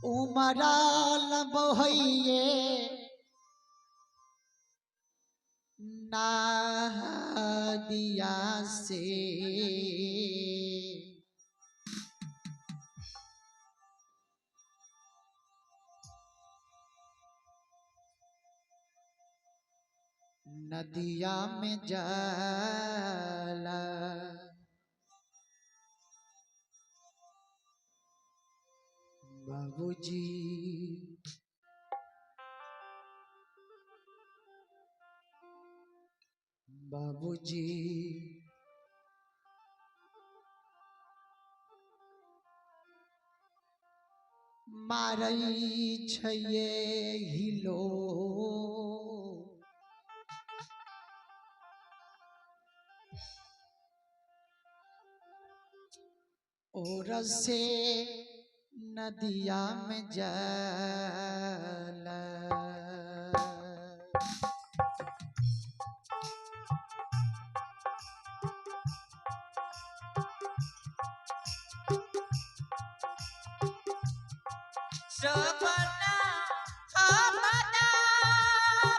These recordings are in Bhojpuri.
उमराल बहैये नदिया से नदिया में जाला बाबूजी बाबूजी मारई छये हिलो और से नदिया में जाला सपना हमना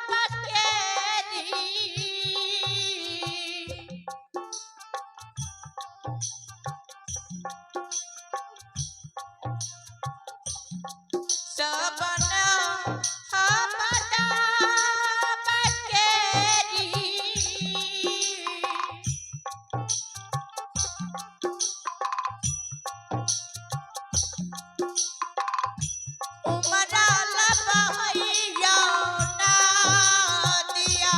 बकेरी सपना हमना बकेरी उमराल बहैया नदिया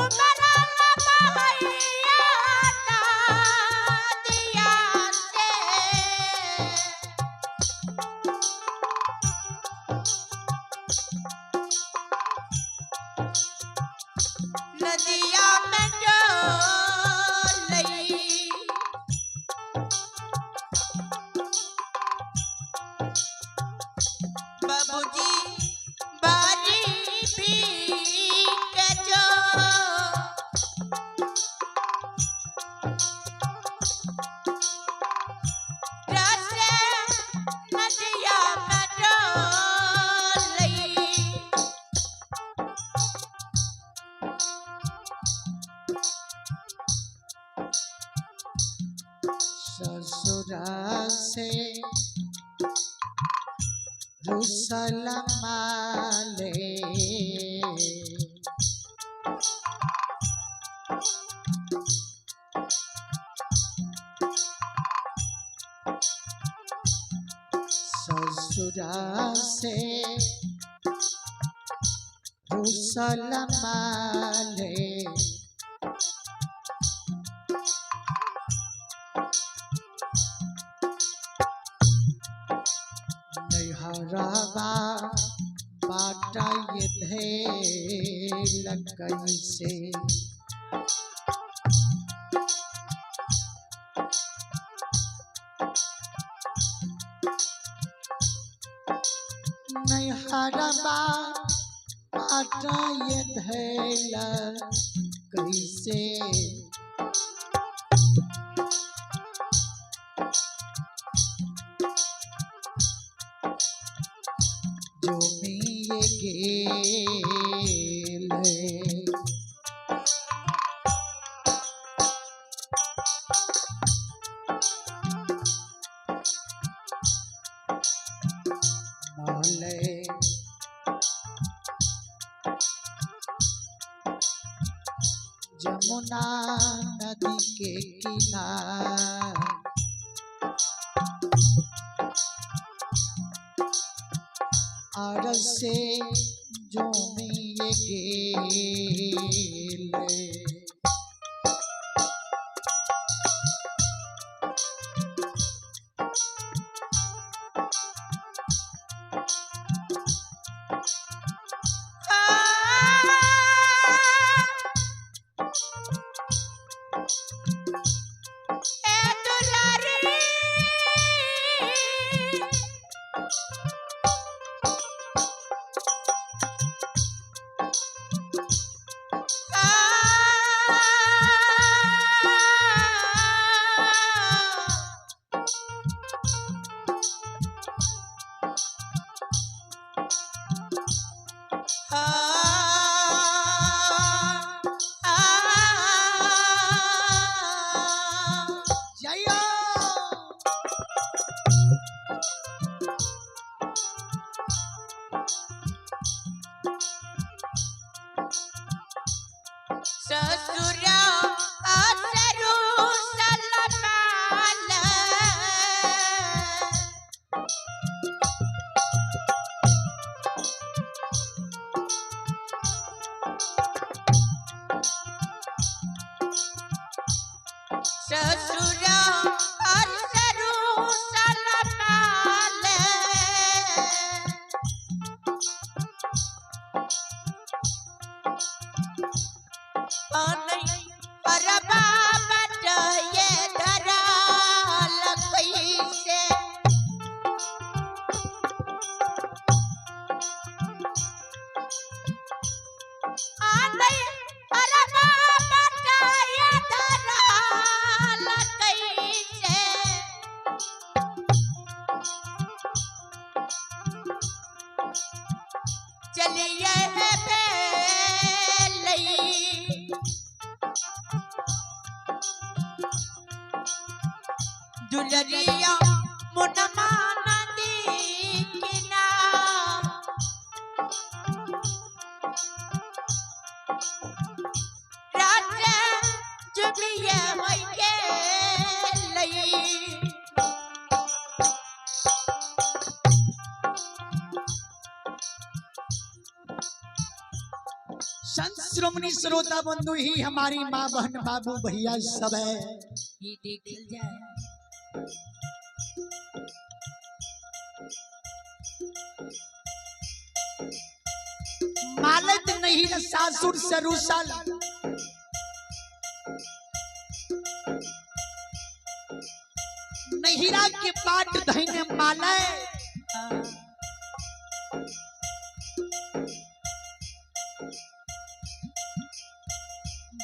उमराल बहैया नदिया से नदिया में डोलई बाबूजी बारी भी के जो रसे नदिया में डोलई ससुरा से रुसल माले ससुरा से रुसल माले नैहरवा बाटा ये धेल कैसे नैहरवा बाटा ये धेल कैसे जो ये गेल माले जमुना नदी के किनारे और से जो ये गेल ससुर असरु सलमाल ससुर असरु सलमाल अरबा बट ये धराल कैसे अरबा बट ये धराल कैसे चलिए दुलरिया मुनमा नदी किनार रात जुबिए होइके लई संत श्रोमणी श्रोता बंधु ही हमारी माँ बहन बाबू भैया सब है। ये देख जाए मालत नहीं न सासुर से रूसल नहिरा के बाट धैने माले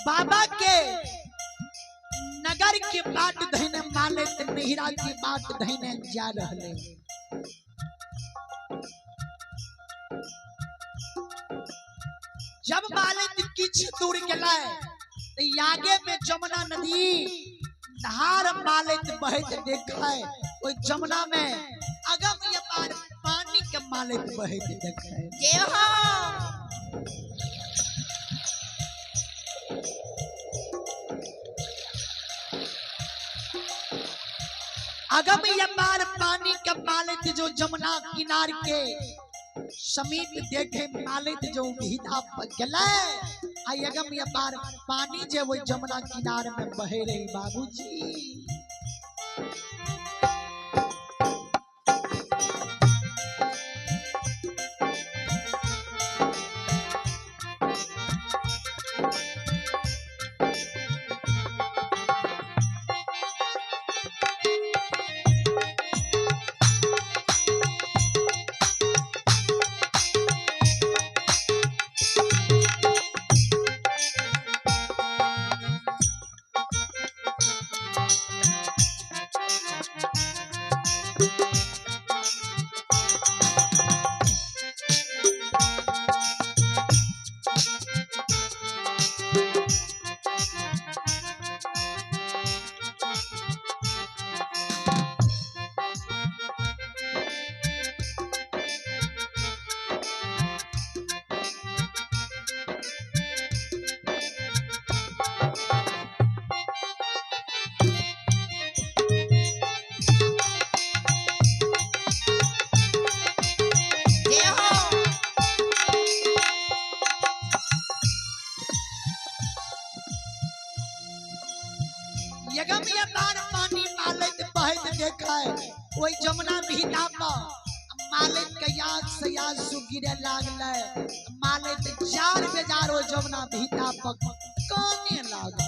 बाबा के नगर के बाट धैने माले नहिरा के बाट धैने जा रहले। जब मालिक किछ दूर गला तो आगे में जमुना नदी धार मालिक बहत देखा ओई जमुना में अगम ये पार पानी के मालिक बहत देखा जय हो अगम ये पार पानी के मालिक जो जमुना किनार के समीप देखे मालिक जो भीता गला आई अगम ये पार पानी जे वो जमुना किनार में बहे रही बाबूजी। यगम ये तार पानी मालिक बहत देखा है वही जमुना भीता पर मालिक के याद से याद सुगिरे लागल मालिक जार बेजार वो जमुना भीता पर काने लागल।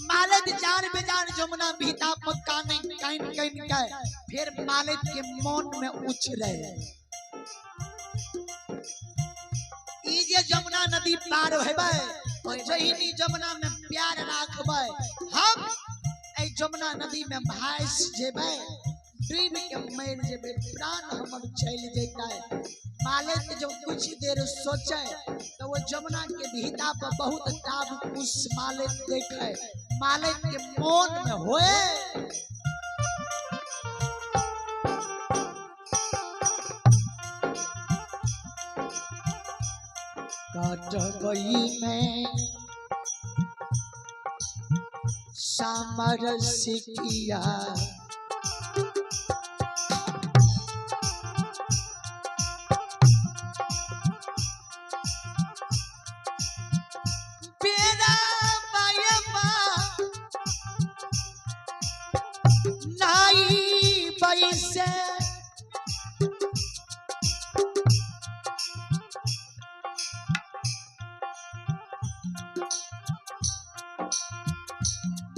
मालिक जार बेजार जमुना भीता पर काने कान कान के फिर मालिक के मन में उछले ई जे जमुना नदी पार हेबे और जहिनी जमुना में प्यार राखबे हम ए जमुना नदी में भाइस जेबे डूब के मर जेबे प्राण हमर चल जेतै। मालिक जो कुछ देर सोचे तो वो जमुना के भीता पर बहुत ताब उस मालिक देखे मालिक के मन में होए काटबई में सामर सिकिया बेरा बायबा नाई बैसे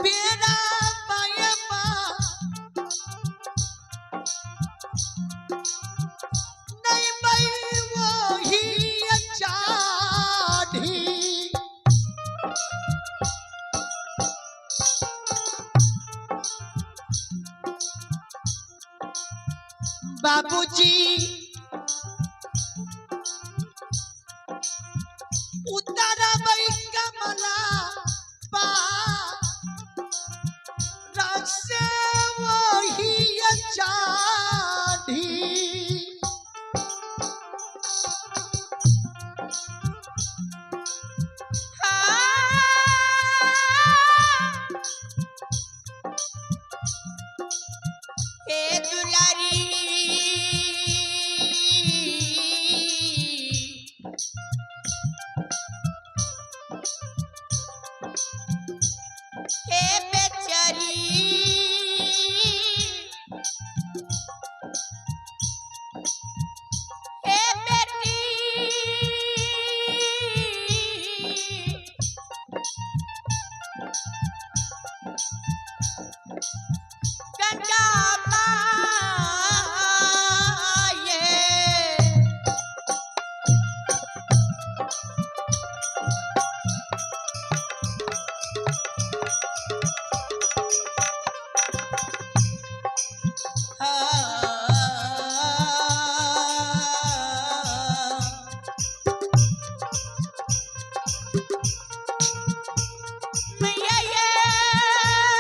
बेरा बायबा नहीं बई वही चाढ़ी बाबूजी उतारा बई कमला पा रसे वही चाढ़ी हे दुलारी हे बेचारी हे बेटी गंगा माये मैया ये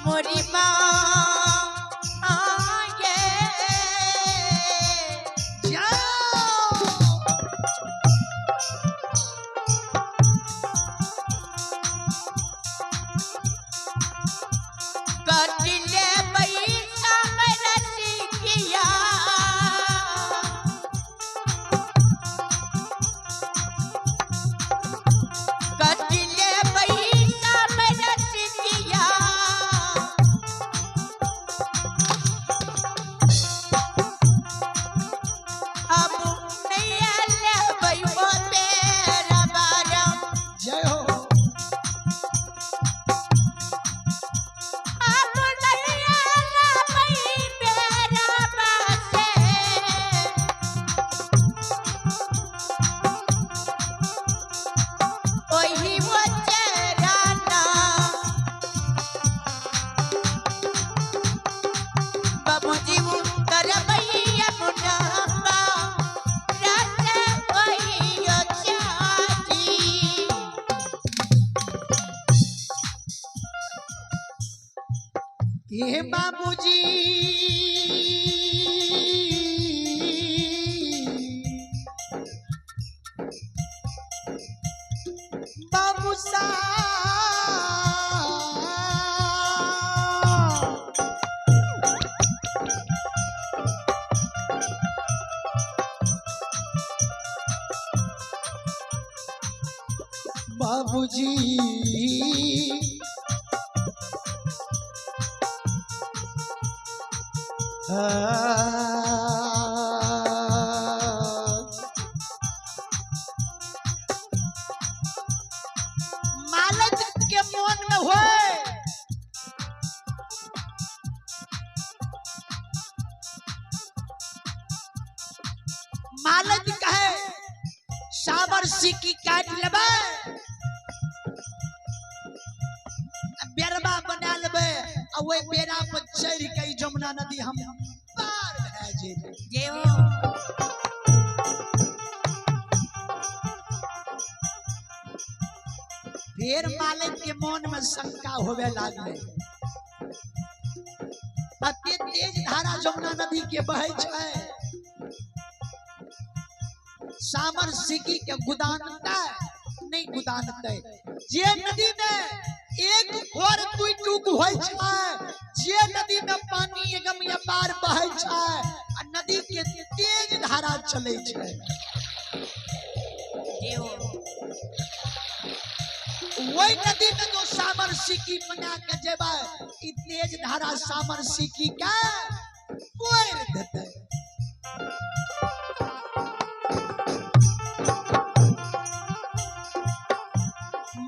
मोरी माँ आए जाओ कटिले पैसा मेरा सिकिया कटिले पैसा मेरा सिकिया अब नहीं आले बई वो तेरा बारम जय हो अब नहीं आले बई तेरा बासे ओही वो चेराना बाबूजी वो करबैया मुनाफा रास्ते ओही यो चाची ये बाबूजी बाबू सा बाबूजी मालक के मन में होए मालक कहे साबर सिक्की काट लेबे बेरबा बना लेबे आ ओई बेरा पर चढ़ के जमुना नदी हम पार भए जेबे जे हो फिर मालिक के मन में शंका होवे लागले धारा जमुना नदी के बहे छै सामर सिकी के गुदानता नहीं गुदानते जे नदी में एक और दुई टूक होय छै जे नदी में पानी एकदम अपार बहे छै आ नदी के तेज धारा चले छै वही नदी में जो सामर सिकी बना के जेबे ई तेज धारा सामर सिकी के पोर देते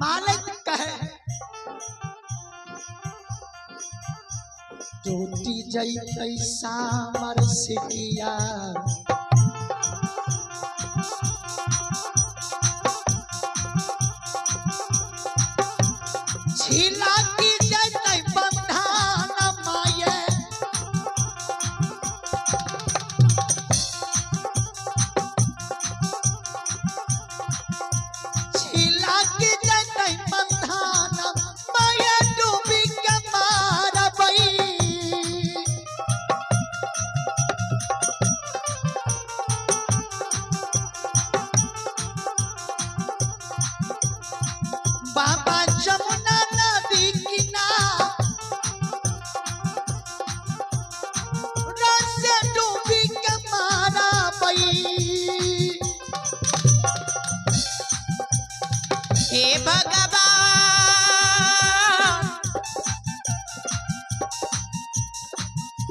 मालिक कहे टूटी जैतै सामर सिकिया झीला की जैतै बंधान माये झीला की जैतै बंधान माये डूबी के मारबै बाबा जमुना नदी किनारा से डूबी के मारबै हे भगवान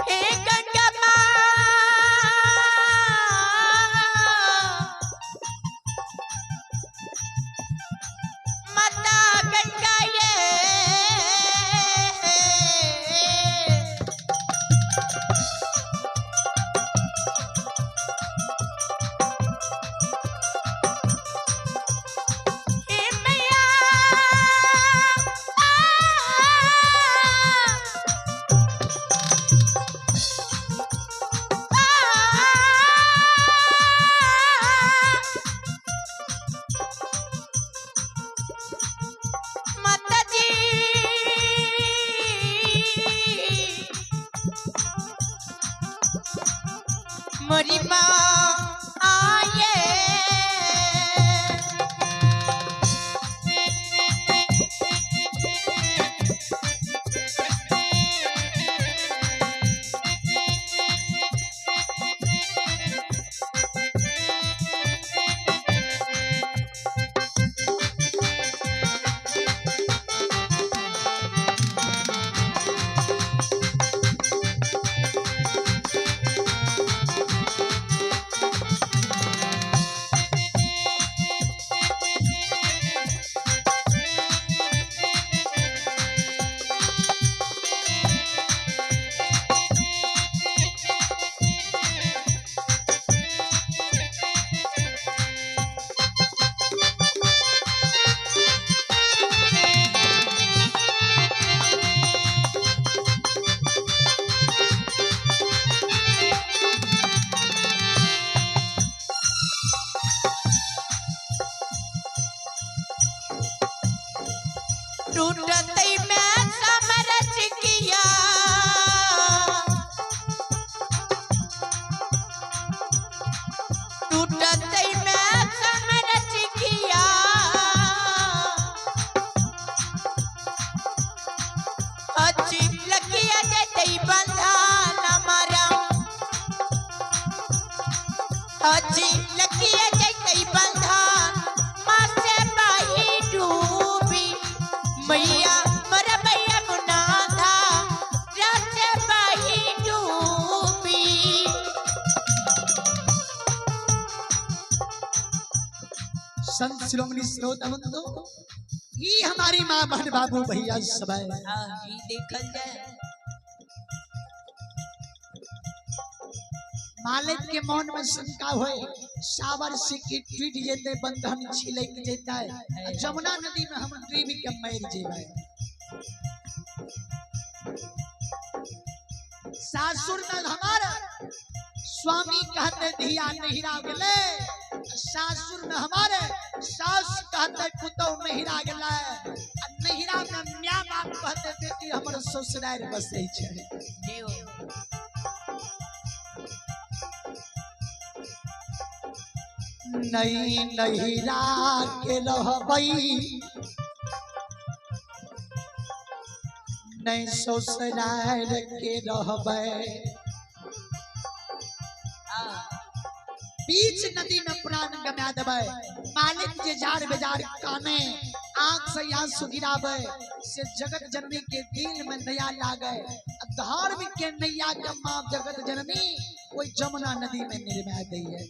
हे गंगा माँ माता गंगा ये हे मैया माता जी मोरी माँ आये टूटतई में समरच किया टूटतई में समरच किया अच्छी लगिया जतई बंधान मारा अच्छी लगिया जतई बंधान माँ से बाही डूबी मैया मरा मैया मुना था रात बाही डूबी संत शिरोमणि स्रोत अवंतो ये हमारी माँ बहन बाबू भैया सब है जी देखल जाए मालिक के मन में शंका होए सावर से की टूट जेते बंधन छिलक जेते जमुना नदी में हम डूब के मर जेबै सासुर में हमारा स्वामी कहते धिया नहिरा गेले सासुर में हमारे सास कहते पुतौ नहिरा गेले नहिरा में माय बाप कहते बेटी हमर ससुराल बसै छै देव नहीं नहीं के रहबई नहीं ससुराल के रहबै बीच नदी में प्राण गमा देबै मालिक जे जार बेजार काने आंख से आंसू गिरावे से जगत जननी के दिल में दया लागे धार्मिक के नैया के माँ जगत जननी कोई जमुना नदी में निर्मय दी है।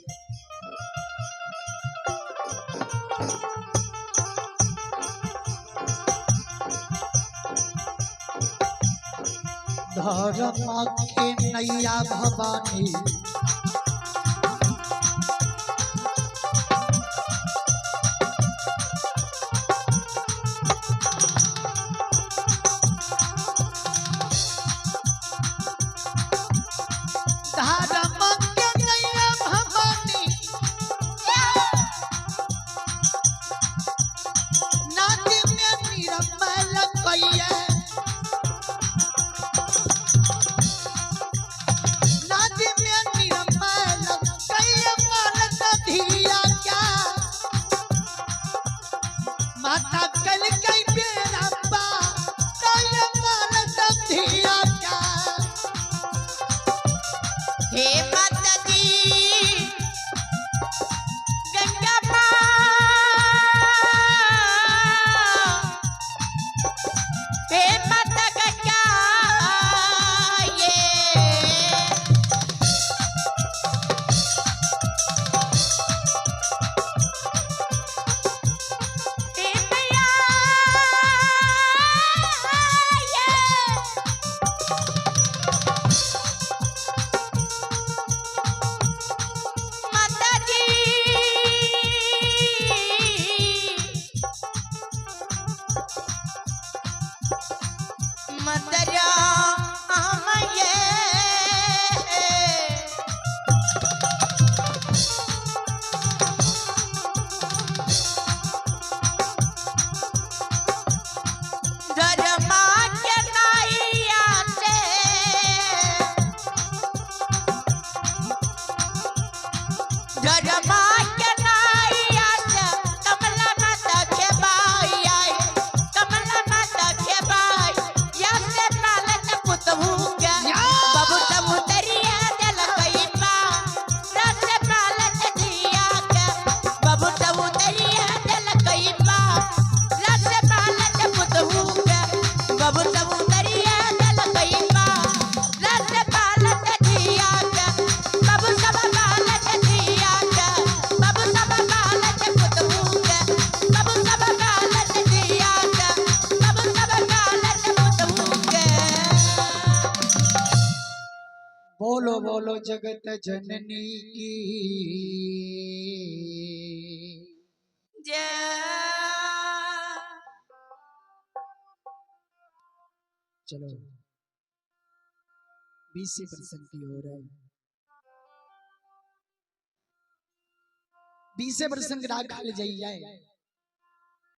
धर्म के नैया भवानी बोलो बोलो जगत जननी की चलो 20% की हो रहा है 20% राग खाली जाइए